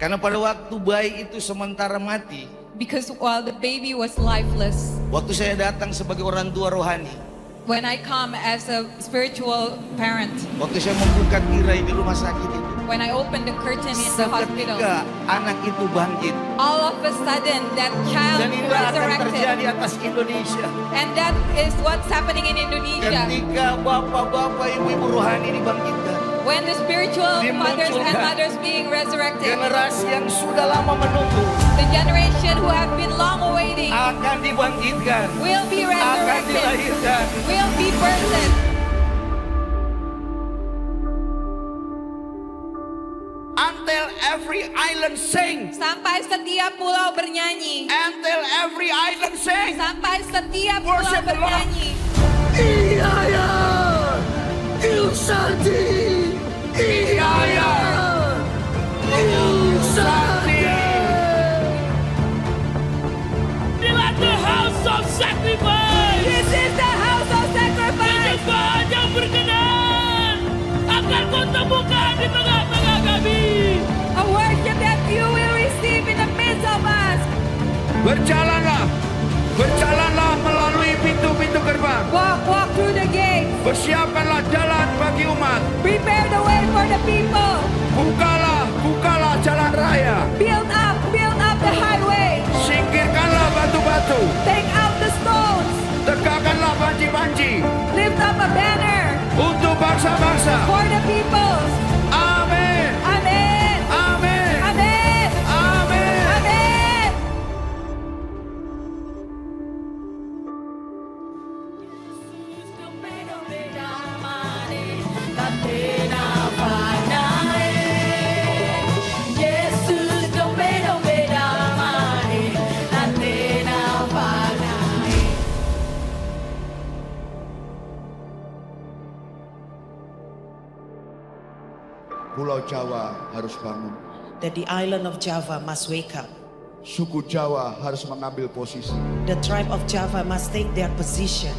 Karena pada waktu bayi itu sementara mati, Because while the baby was lifeless, waktu saya datang sebagai orang tua rohani, when I come as a spiritual parent, waktu saya membuka tirai di rumah sakit itu, when I opened the curtain in the hospital, seketika anak itu bangkit. all of a sudden that child Dan itu akan terjadi resurrected. atas Indonesia. And that is what's happening in Indonesia. Ketika bapak-bapak, ibu-ibu rohani dibangkitkan, When the spiritual fathers and Dimunculkan. mothers being resurrected, generasi yang sudah lama menunggu the generation who have been long awaiting akan dibangkitkan, will be akan resurrected, dilahirkan. will be birthed. Until every island sing, Sampai setiap pulau bernyanyi. until every island sing. Sampai setiap pulau Worship the Lord. bernyanyi. Iya, Il Santi. Iya, Il Santi. The house of sacrifice. This is the house of sacrifice. Penyembahan yang berkenan akan kau temukan di tengah-tengah kami. A worship that you will receive in the midst of us. Berjalanlah, berjalanlah melalui pintu-pintu gerbang. Walk through the gates. Persiapkanlah jalan bagi umat. Prepare the way for the people. Bukalah jalan raya. Build up the highway. Singkirkanlah batu-batu. Take out the stones. Tegakkanlah panci-panci Lift up a banner untuk bangsa-bangsa. for the people. Amin. Amen. Amin. Amen. Amin. Amen. Pulau Jawa harus bangun. That the island of Java must wake up. Suku Jawa harus mengambil posisi. The tribe of Java must take their position.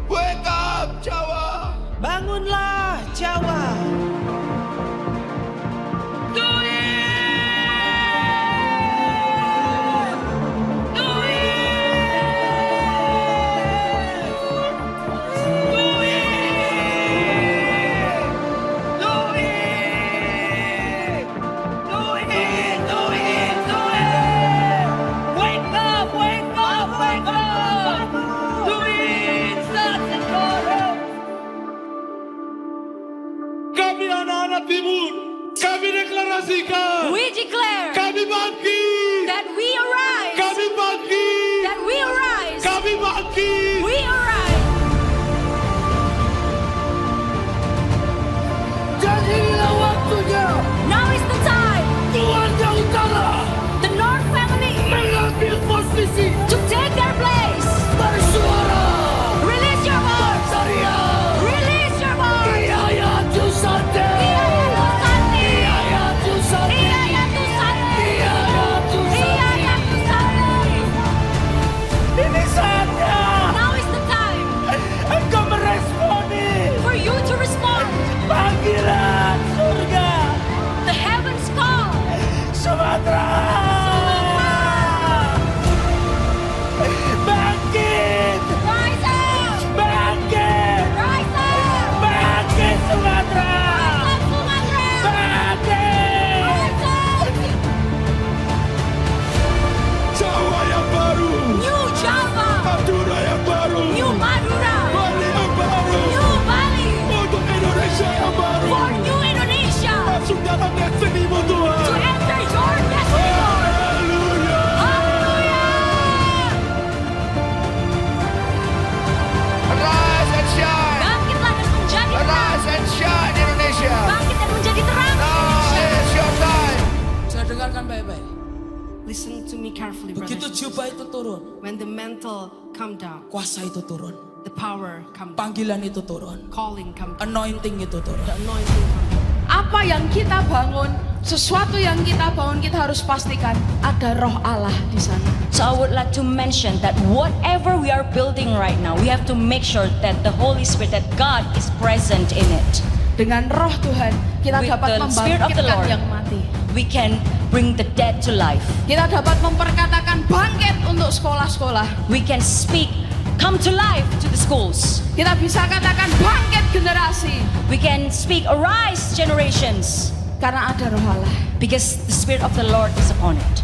Wake up, Jawa. Bangunlah Jawa. Kami anak-anak timur, kami deklarasikan, We declare kami bangkit, that we arise. kami bangkit, That we arise. kami bangkit. We arise. Jadi inilah waktunya, Now is the time. keluarga utara The North family mengambil posisi, to take their place. bersuara, Release your voice. teriak, Release your voice. iya ya Jusante, Iya ya Tusanti. iya ya Jusante, Iya ya Tusanti. iya ya Jusante. Iya ya Tusanti. Ini saatnya Now is the time engkau meresponi for you to respond. panggilan surga. The heavens call. Sumatera, bangkit, Rise up. bangkit, Rise up. bangkit Sumatera, Rise up, Sumatera. bangkit. Rise up. Jawa yang baru, New Java. Madura yang baru, New Madura. Bali yang baru, New Bali. untuk Indonesia yang baru, For New Indonesia. masuk dalam destiny-Mu To Tuhan. enter your destiny, Lord. Haleluya. Hallelujah. Rise and shine. Bangkitlah dan menjadi terang. Rise and shine, Indonesia. Bangkit dan menjadi terang. Now is your time. Saya dengarkan baik-baik. Listen to me carefully, Begitu brothers. jubah itu turun, When the mantle come down, kuasa itu turun, the power come down, panggilan itu turun, calling come down, anointing itu turun. the anointing come down. Apa yang kita bangun, sesuatu yang kita bangun, kita harus pastikan ada roh Allah di sana. So I would like to mention that whatever we are building right now, we have to make sure that the Holy Spirit, that God is present in it. Dengan roh Tuhan, kita With dapat the Spirit of the membangkitkan Lord. yang mati. we can bring the dead to life. Kita dapat memperkatakan bangkit untuk sekolah-sekolah. We can speak, come to life to the schools. Kita bisa katakan bangkit generasi. We can speak, arise generations, Karena ada roh Allah. because the Spirit of the Lord is upon it.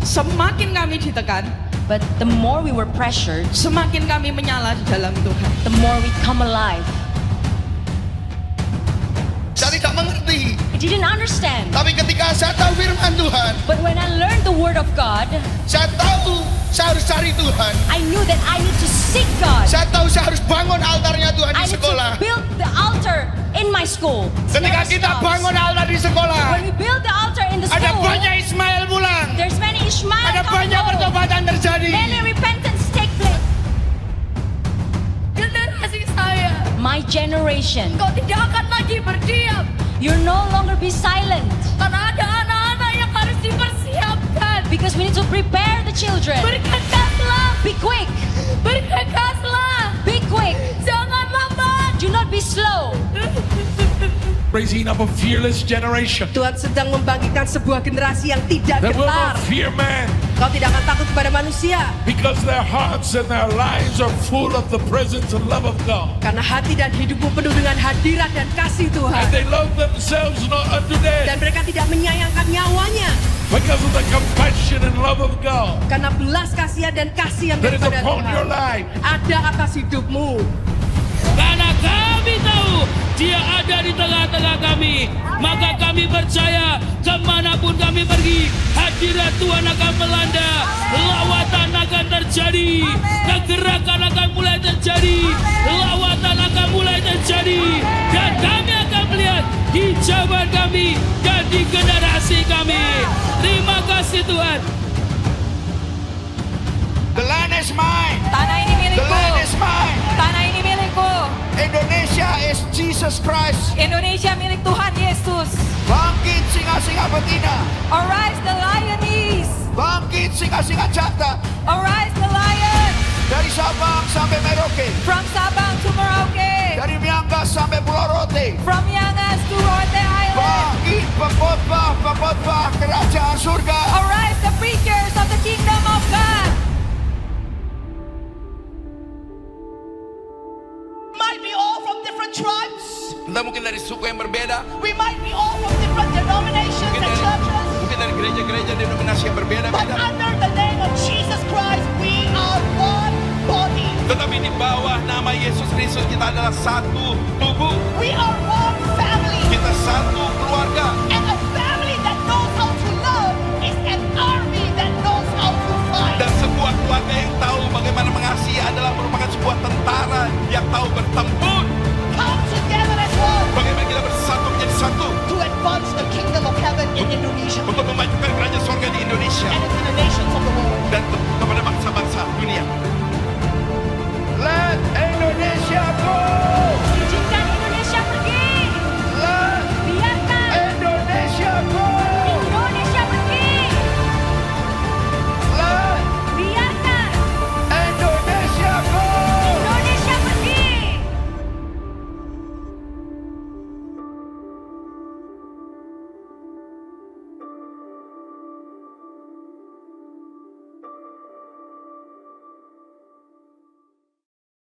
Semakin kami ditekan, But the more we were pressured, semakin kami menyala di dalam Tuhan. the more we come alive. Saya tidak mengerti. I didn't understand. Tapi ketika saya tahu firman Tuhan, But when I learned the Word of God, saya tahu saya harus cari Tuhan. I knew that I need to seek God. Saya tahu saya harus bangun altarnya Tuhan I di need sekolah. to build the altar in my school. Ketika Never kita stops. bangun altar di sekolah, When we build the altar in the ada school, banyak Ismail pulang. there's many Ishmael Ada coming banyak home. pertobatan terjadi. Many repentance take place. Generasi saya, My generation, kau tidak akan lagi berdiam. you'll no longer be silent, Karena ada anak-anak yang harus dipersiapkan. because we need to prepare the children. Bergegaslah, Be quick, bergegaslah. be quick. Jangan lambat. Do not be slow. Raising up a fearless generation Tuhan sedang membangkitkan sebuah generasi yang tidak that will getar. not fear man, Kau tidak akan takut kepada manusia. because their hearts and their lives are full of the presence and love of God. Karena hati dan hidupmu penuh dengan hadirat dan kasih Tuhan. And they love themselves not unto Dan death mereka tidak menyayangkan nyawanya. because of the compassion and love of God Karena belas kasihan dan kasih yang that is daripada upon your Tuhan life. ada atas hidupmu. Karena kami tahu Dia ada di tengah-tengah kami, maka kami percaya kemanapun kami pergi, hadirat Tuhan akan melanda, lawatan akan terjadi, kegerakan akan mulai terjadi, lawatan akan mulai terjadi, dan kami akan melihat hijauan kami dan di generasi kami. Terima kasih Tuhan. The land is mine. Tanah ini The milikku. land is mine. Tanah ini milikku. Indonesia is Jesus Christ. Indonesia milik Tuhan Yesus. Bangkit singa-singa betina. Arise the lioness. Bangkit singa-singa jantan. Arise the lion. Dari Sabang sampai Merauke. From Sabang to Merauke. Dari Miangas sampai Pulau Rote. From Yangas to Rote Island. Bangkit pengkhotbah kerajaan surga. Arise the preachers of the kingdom of God. Might be all from different tribes. Kita mungkin dari suku yang berbeda. We might be all from different denominations and churches. Mungkin dari gereja-gereja denominasi yang But berbeda-beda. under the name of Jesus Christ, we are one body. Tetapi di bawah nama Yesus Kristus kita adalah satu tubuh. We are one family. Kita satu keluarga. And a family that knows how to love is an army that knows how to fight. Dan sebuah keluarga yang tahu bagaimana mengasihi adalah merupakan sebuah tentara yang tahu bertempur. Come together as one Bagaimana kita bersatu menjadi satu to advance the kingdom of heaven in Indonesia untuk memajukan kerajaan surga di Indonesia and into the nations of the world. dan kepada bangsa-bangsa dunia.